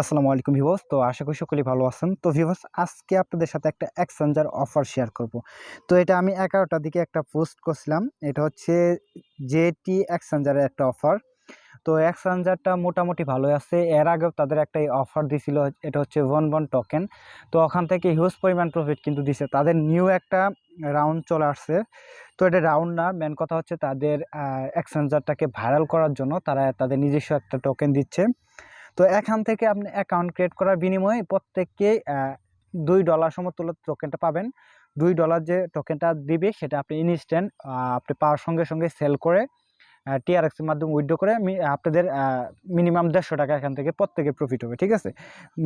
আসসালামু আলাইকুম ভিউয়ার্স। তো আশা করি সকলেই ভালো আছেন। তো ভিউয়ার্স, আজকে আপনাদের সাথে একটা এক্সচেঞ্জার অফার শেয়ার করব। তো এটা আমি 11টার দিকে একটা পোস্ট করছিলাম। এটা হচ্ছে জেটি এক্সচেঞ্জারের একটা অফার। তো এক্সচেঞ্জারটা মোটামুটি ভালোই আছে। এর আগেও তাদের একটা অফার দিছিল, এটা হচ্ছে ওয়ান টোকেন। তো ওখান থেকে হিউজ পরিমাণ প্রফিট কিন্তু দিছে। তাদের নিউ একটা রাউন্ড চলে আসছে। তো এটা রাউন্ড না, মেন কথা হচ্ছে তাদের এক্সচেঞ্জারটাকে ভাইরাল করার জন্য তারা তাদের নিজস্ব একটা টোকেন দিচ্ছে। তো এখান থেকে আপনি অ্যাকাউন্ট ক্রিয়েট করার বিনিময়ে প্রত্যেককে $2 সমতুল্য টোকেনটা পাবেন। $2 যে টোকেনটা দিবে সেটা আপনি ইনস্ট্যান্ট আপনি পাওয়ার সঙ্গে সঙ্গে সেল করে টিআরএক্সের মাধ্যমে উইথড্র করে আপনাদের মিনিমাম $150 এখান থেকে প্রত্যেকের প্রফিট হবে। ঠিক আছে,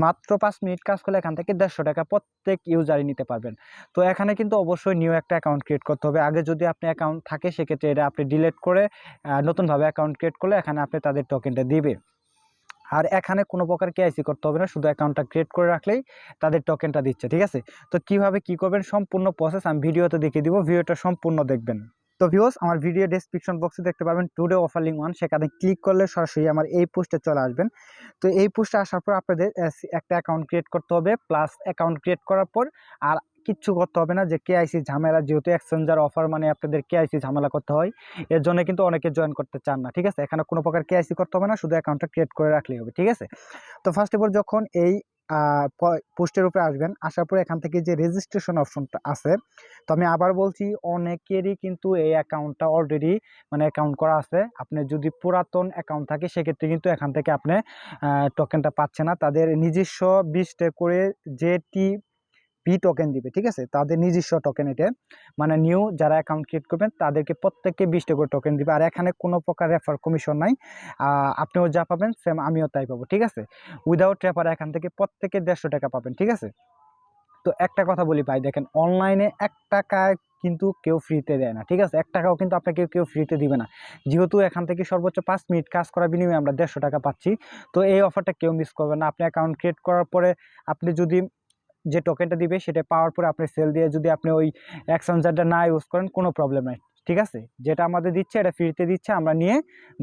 মাত্র 5 মিনিট কাজ করলে এখান থেকে $150 প্রত্যেক ইউজারই নিতে পারবেন। তো এখানে কিন্তু অবশ্যই নিউ একটা অ্যাকাউন্ট ক্রিয়েট করতে হবে। আগে যদি আপনি অ্যাকাউন্ট থাকে সেক্ষেত্রে এটা আপনি ডিলিট করে নতুনভাবে অ্যাকাউন্ট ক্রিয়েট করলে এখানে আপনি তাদের টোকেনটা দিবে। আর এখানে কোনো প্রকার কেআইসি করতে হবে না, শুধু অ্যাকাউন্টটা ক্রিয়েট করে রাখলেই তাদের টোকেনটা দিচ্ছে। ঠিক আছে, তো কিভাবে কি করবেন সম্পূর্ণ প্রসেস আমি ভিডিওতে দেখিয়ে দিব, ভিডিওটা সম্পূর্ণ দেখবেন। তো ভিউয়ার্স, আমার ভিডিও ডেসক্রিপশন বক্সে দেখতে পারবেন টুডে অফার লিঙ্ক 1, সেখানে ক্লিক করলে সরাসরি আমার এই পোস্টে চলে আসবেন। তো এই পোস্টে আসার পর আপনাদের একটা অ্যাকাউন্ট ক্রিয়েট করতে হবে, প্লাস অ্যাকাউন্ট ক্রিয়েট করার পর আর কিচ্ছু করতে হবে না, যে কেআইসি ঝামেলা, যেহেতু এক্সচেঞ্জার অফার মানে আপনাদের কেআইসি ঝামেলা করতে হয়। এর জন্য কিন্তু অনেকে জয়েন করতে চান না। ঠিক আছে, এখানে কোনো প্রকার কেআইসি করতে হবে না, শুধু অ্যাকাউন্টটা ক্রিয়েট করে রাখলেই হবে। ঠিক আছে, তো ফার্স্ট অফ অল যখন এই পোস্টের উপরে আসবেন, আসার পরে এখান থেকে যে রেজিস্ট্রেশন অপশনটা আছে, তো আমি আবার বলছি, অনেকেরই কিন্তু এই অ্যাকাউন্টটা অলরেডি মানে অ্যাকাউন্ট করা আছে। আপনি যদি পুরাতন অ্যাকাউন্ট থাকে সেক্ষেত্রে কিন্তু এখান থেকে আপনি টোকেনটা পাচ্ছে না। তাদের নিজস্ব 20টা করে যেটি টোকেন দিবে। ঠিক আছে, তাদের নিজস্ব টোকেন, এটা মানে নিউ যারা অ্যাকাউন্ট ক্রিয়েট করবেন তাদেরকে প্রত্যেককে 20টা করে টোকেন দিবে। আর এখানে কোনো প্রকার রেফার কমিশন নাই। আপনিও যা পাবেন সেম আমিও তাই পাবো। ঠিক আছে, উইদাউট রেফার এখান থেকে প্রত্যেকে $150 পাবেন। ঠিক আছে, তো একটা কথা বলি ভাই, দেখেন অনলাইনে 1 টাকায় কিন্তু কেউ ফ্রিতে দেয় না। ঠিক আছে, 1 টাকাও কিন্তু আপনাকে কেউ ফ্রিতে দিবে না। যেহেতু এখান থেকে সর্বোচ্চ 5 মিনিট কাজ করার বিনিময়ে আমরা $150 পাচ্ছি। তো এই অফারটা কেউ মিস করবেন না। আপনি অ্যাকাউন্ট ক্রিয়েট করার পরে আপনি যদি যে টোকেনটা দিবে সেটা পাওয়ার পরে আপনি সেল দিয়ে যদি আপনি ওই এক্সচেঞ্জারটা না ইউজ করেন, কোনো প্রবলেম নাই। ঠিক আছে, যেটা আমাদের দিচ্ছে এটা ফ্রিতে দিচ্ছে, আমরা নিয়ে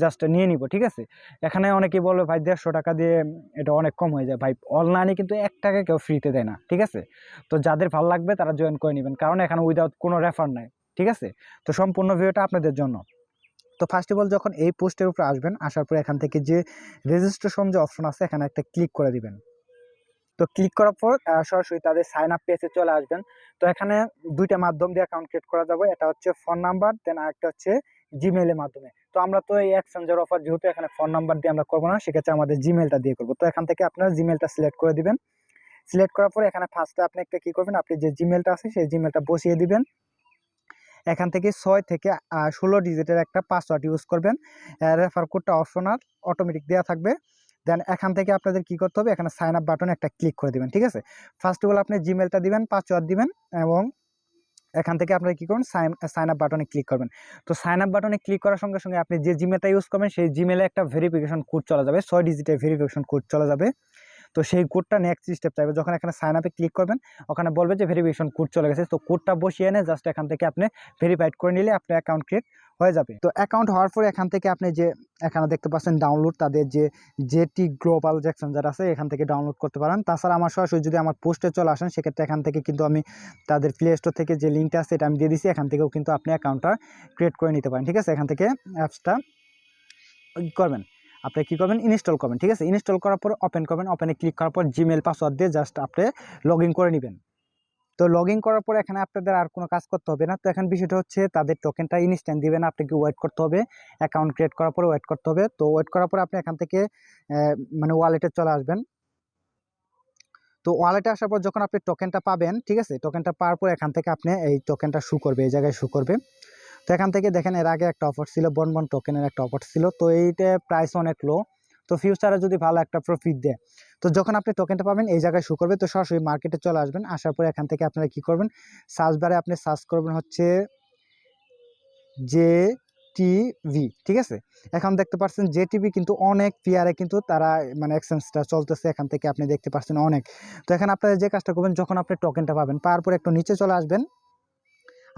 জাস্ট নিয়ে নিব। ঠিক আছে, এখানে অনেকেই বলবে ভাই $150 দিয়ে এটা অনেক কম হয়ে যায়। ভাই অনলাইনে কিন্তু 1 টাকা কেউ ফ্রিতে দেয় না। ঠিক আছে, তো যাদের ভালো লাগবে তারা জয়েন করে নেবেন, কারণ এখানে উইদাউট কোনো রেফার নাই। ঠিক আছে, তো সম্পূর্ণ ভিডিওটা আপনাদের জন্য। তো ফার্স্ট অফ অল যখন এই পোস্টের উপরে আসবেন, আসার পরে এখান থেকে যে রেজিস্ট্রেশন যে অপশন আছে এখানে একটা ক্লিক করে দিবেন। তো ক্লিক করার পর সরাসরি তাদের সাইন আপ পেজে চলে আসবেন। তো এখানে 2টা মাধ্যম দিয়ে অ্যাকাউন্ট ক্রিয়েট করা যাবে, এটা হচ্ছে ফোন নাম্বার, দেন আরেকটা হচ্ছে জিমেইলের মাধ্যমে। তো আমরা তো এই এক্সচেঞ্জের অফার যেহেতু এখানে ফোন নাম্বার দিয়ে আমরা করবো না, সেক্ষেত্রে আমাদের জিমেইলটা দিয়ে করবো। তো এখান থেকে আপনারা জিমেইলটা সিলেক্ট করে দিবেন। সিলেক্ট করার পরে এখানে ফার্স্টে আপনি একটা কি করবেন, আপনি যে জিমেইলটা আছে সেই জিমেইলটা বসিয়ে দিবেন। এখান থেকে 6 থেকে 16 ডিজিটের একটা পাসওয়ার্ড ইউজ করবেন। রেফার কোডটা অপশনাল, অটোমেটিক দেওয়া থাকবে। দেন এখান থেকে আপনাদের কি করতে হবে, এখানে সাইন আপ বাটনে একটা ক্লিক করে দিবেন। ঠিক আছে, ফার্স্ট অফ অল আপনি জিমেলটা দিবেন, পাসওয়ার্ড দিবেন, এবং এখান থেকে আপনারা কি করবেন, সাইন আপ বাটনে ক্লিক করবেন। তো সাইন আপ বাটনে ক্লিক করার সঙ্গে সঙ্গে আপনি যে জিমেলটা ইউজ করবেন সেই জিমেলে একটা ভেরিফিকেশন কোড চলে যাবে, 6 ডিজিটের ভেরিফিকেশন কোড চলে যাবে। তো সেই কোডটা নেক্সট স্টেপ চাইবে, যখন এখানে সাইন আপে ক্লিক করবেন ওখানে বলবে যে ভেরিফিকেশন কোড চলে গেছে। তো কোডটা বসিয়ে এনে জাস্ট এখান থেকে আপনি ভেরিফাইড করে নিলে আপনার অ্যাকাউন্ট ক্রিয়েট হয়ে যাবে। তো অ্যাকাউন্ট হওয়ার পরে এখান থেকে আপনি যে এখানে দেখতে পাচ্ছেন ডাউনলোড, তাদের যে জেটি গ্লোবাল যে এক্সচেঞ্জার আছে এখান থেকে ডাউনলোড করতে পারেন। তাছাড়া আমার সরাসরি যদি আমার পোস্টে চলে আসেন সেক্ষেত্রে এখান থেকে কিন্তু আমি তাদের প্লে স্টোর থেকে যে লিঙ্কটা আছে এটা আমি দিয়ে দিচ্ছি, এখান থেকেও কিন্তু আপনি অ্যাকাউন্টটা ক্রিয়েট করে নিতে পারেন। ঠিক আছে, এখান থেকে অ্যাপসটা করবেন, আপনি কি করবেন, ইনস্টল করবেন। ঠিক আছে, ইনস্টল করার পর ওপেন করবেন, ওপেনে ক্লিক করার পর জিমেল পাসওয়ার্ড দিয়ে জাস্ট আপনি লগ ইন করে নেবেন। তো লগ ইন করার পর এখানে আপনাদের আর কোনো কাজ করতে হবে না। তো এখন বিষয়টা হচ্ছে তাদের টোকেনটা ইনস্ট্যান্ট দিবেন, আপনাকে ওয়েট করতে হবে, অ্যাকাউন্ট ক্রিয়েট করার পরে ওয়েট করতে হবে। তো ওয়েট করার পরে আপনি এখান থেকে মানে ওয়ালেটে চলে আসবেন। তো ওয়ালেটে আসার পর যখন আপনি টোকেনটা পাবেন, ঠিক আছে, টোকেনটা পাওয়ার পর এখান থেকে আপনি এই টোকেনটা শু করবে, এই জায়গায় শু করবে। তো এখান থেকে দেখেন এর আগে একটা অফার ছিল, বন টোকেনের একটা অফার ছিল, তো এইটা প্রাইস অনেক লো। তো ফিউচারে যদি ভালো একটা প্রফিট দেয়, তো যখন আপনি টোকেনটা পাবেন এই জায়গায় শো করবে। তো সরাসরি মার্কেটে চলে আসবেন, আসার পরে এখান থেকে আপনারা কি করবেন, সার্চ বারে আপনি সার্চ করবেন হচ্ছে জে টিভি। ঠিক আছে, এখন দেখতে পাচ্ছেন জে টিভি কিন্তু অনেক পেয়ারে কিন্তু তারা মানে এক্সচেঞ্জটা চলতেছে, এখান থেকে আপনি দেখতে পাচ্ছেন অনেক। তো এখানে আপনারা যে কাজটা করবেন, যখন আপনি টোকেনটা পাবেন পাওয়ার পরে একটু নিচে চলে আসবেন,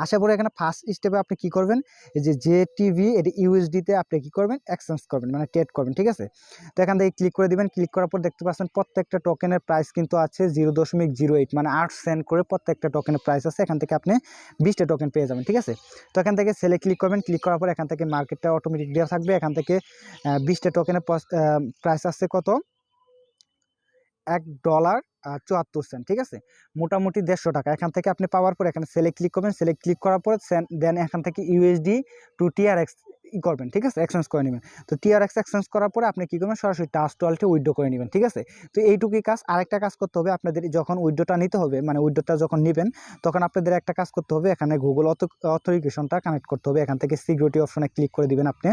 আসার পরে এখানে ফার্স্ট স্টেপে আপনি কী করবেন, এই যে টিভি এটা ইউএসডিতে আপনি কী করবেন, এক্সচেঞ্জ করবেন, মানে ট্রেড করবেন, ঠিক আছে। তো এখান থেকে ক্লিক করে দিবেন। ক্লিক করার পর দেখতে পাচ্ছেন প্রত্যেকটা টোকেনের প্রাইস কিন্তু আছে 0.08, মানে 8 সেন্ট করে প্রত্যেকটা টোকেনের প্রাইস আছে। এখান থেকে আপনি 20টা টোকেন পেয়ে যাবেন, ঠিক আছে। তো এখান থেকে সেলে ক্লিক করবেন। ক্লিক করার পর এখান থেকে মার্কেটটা অটোমেটিক দেওয়া থাকবে। এখান থেকে 20টা টোকেনের প্রাইস আছে কত, $1.74, ঠিক আছে, মোটামুটি 150 টাকা। এখান থেকে আপনি পাওয়ার পর এখানে সেলে ক্লিক করবেন। সেলে ক্লিক করার পর দেন এখান থেকে ইউএসডি টু টিআরএক্স করবেন, ঠিক আছে, এক্সচেঞ্জ করে নেবেন। তো টিআরএক্স এক্সচেঞ্জ করার পরে আপনি কী করবেন, সরাসরি ট্রাস্ট ওয়ালেটে উইথড্র করে নেবেন, ঠিক আছে। তো এইটুকুই কাজ। আরেকটা কাজ করতে হবে আপনাদের, যখন উইথড্রটা নিতে হবে, মানে উইথড্রটা যখন নেবেন তখন আপনাদের একটা কাজ করতে হবে, এখানে গুগল অথরিকেশনটা কানেক্ট করতে হবে। এখান থেকে সিকিউরিটি অপশনে ক্লিক করে দিবেন আপনি।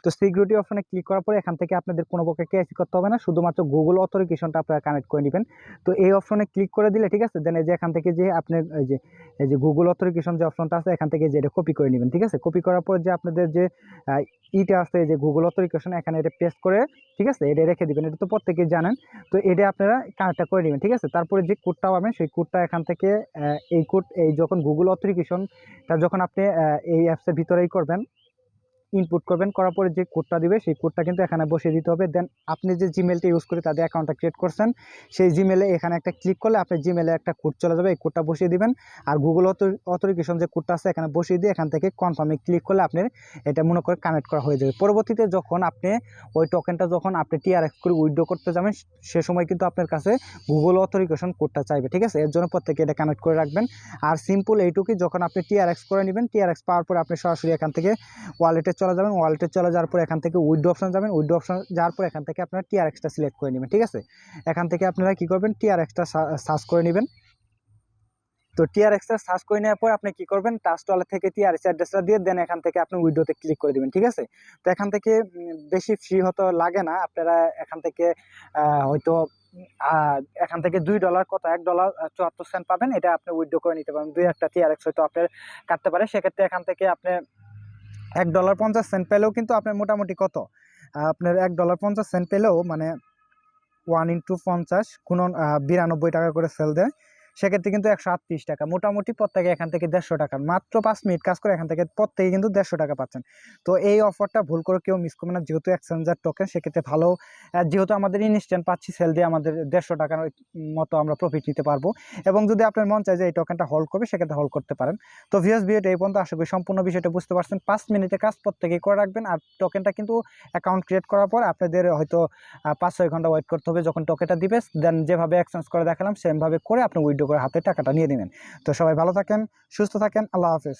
তো সিকিউরিটি অপশনে ক্লিক করার পরে এখান থেকে আপনাদের কোনো প্রকার কেওয়াইসি করতে হবে না, শুধুমাত্র গুগল অথরিকেশনটা আপনারা কানেক্ট করে নেবেন। তো এই অপশনে ক্লিক করে দিলে, ঠিক আছে, দেন এই যে এখান থেকে যে আপনার এই যে গুগল অথরিকেশন যে অপশনটা আছে এখান থেকে যে এটা কপি করে নেবেন, ঠিক আছে। কপি করার পর যে আপনাদের যে ইটা আছে, যে গুগল অথরিকেশন, এখানে এটা পেস্ট করে, ঠিক আছে, এটা রেখে দিবেন। এটা তো প্রত্যেকেই জানেন। তো এটা আপনারা কানেক্টটা করে নেবেন, ঠিক আছে। তারপরে যে কোডটা পাবেন সেই কোডটা এখান থেকে এই কোড, এই যখন গুগল অথরিকেশনটা যখন আপনি এই অ্যাপসের ভিতরেই করবেন, ইনপুট করবেন, করার পরে যে কোডটা দিবে সেই কোডটা কিন্তু এখানে বসিয়ে দিতে হবে। দেন আপনি যে জিমেলটা ইউজ করে তাদের অ্যাকাউন্টটা ক্রিয়েট করছেন, সেই জিমেলে এখানে একটা ক্লিক করলে আপনার জিমেলে একটা কোড চলে যাবে, এই কোডটা বসিয়ে দিবেন। আর গুগল অথরিকেশন যে কোডটা আছে এখানে বসিয়ে দিয়ে এখান থেকে কনফার্মে ক্লিক করলে আপনার এটা মনে করে কানেক্ট করা হয়ে যাবে। পরবর্তীতে যখন আপনি ওই টোকেনটা যখন আপনি টিআরএক্স করে উইথড্র করতে যাবেন, সে সময় কিন্তু আপনার কাছে গুগল অথরিকেশন কোডটা চাইবে, ঠিক আছে। এর জন্য প্রত্যেকে এটা কানেক্ট করে রাখবেন। আর সিম্পল এইটুকুই, যখন আপনি টিআরএক্স করে নেবেন, টিআরএক্স পাওয়ার পরে আপনি সরাসরি এখান থেকে ওয়ালেটে চলে যাবেন। ওয়ালেটে চলে যাওয়ার পর এখান থেকে উইথড্র অপশন যাবেন। উইথড্র অপশন যাওয়ার পর এখান থেকে আপনারা টিআরএক্সটা সিলেক্ট করে নেবেন, ঠিক আছে। এখান থেকে আপনারা কী করবেন, টিআরএক্সটা সার্চ করে নেবেন। তো টিআরএক্সটা সার্চ করে নেওয়ার পর আপনি কী করবেন, ট্রাস্ট ওয়ালেট থেকে টিআরএক্স অ্যাড্রেসটা দিয়ে দেন এখান থেকে আপনি উইথড্রতে ক্লিক করে দেবেন, ঠিক আছে। তো এখান থেকে বেশি ফ্রি হতে লাগে না, আপনারা এখান থেকে হয়তো এখান থেকে $2 কত $1.74 পাবেন, এটা আপনি উইথড্র করে নিতে পারেন। 2-1টা টিআরএক্স হয়তো আপনার কাটতে পারে, সেক্ষেত্রে এখান থেকে আপনি $1.50 পেলেও কিন্তু আপনার মোটামুটি কত, আপনার $1.50 পেলেও মানে 1 × 50 কোনো 92 টাকা করে সেল দেয়, সেক্ষেত্রে কিন্তু 138 টাকা, মোটামুটি প্রত্যেকে এখান থেকে 150 টাকা, মাত্র 5 মিনিট কাজ করে এখান থেকে প্রত্যেকে কিন্তু 150 টাকা পাচ্ছেন। তো এই অফারটা ভুল করে কেউ মিস করবে না, যেহেতু এক্সচেঞ্জার টোকেন, সেক্ষেত্রে ভালো, যেহেতু আমাদের ইনস্ট্যান্ট পাচ্ছি, সেল দিয়ে আমাদের 150 টাকার মতো আমরা প্রফিট নিতে পারবো। এবং যদি আপনার মন চায় যে এই টোকেনটা হোল্ড করবে, সেক্ষেত্রে হোল্ড করতে পারেন। তো ভিউয়ার্স, ভিডিওটা এই পর্যন্ত, আশা করি সম্পূর্ণ বিষয়টা বুঝতে পারছেন। 5 মিনিটে কাজ প্রত্যেকেই করে রাখবেন। আর টোকেনটা কিন্তু অ্যাকাউন্ট ক্রিয়েট করার পর আপনাদের হয়তো 5-6 ঘন্টা ওয়েট করতে হবে, যখন টোকেনটা দিবে দেন যেভাবে এক্সচেঞ্জ করে দেখালাম সেমভাবে করে আপনি উইথড্র করে হাতে টাকাটা নিয়ে নেবেন। তো সবাই ভালো থাকেন, সুস্থ থাকেন, আল্লাহ হাফেজ।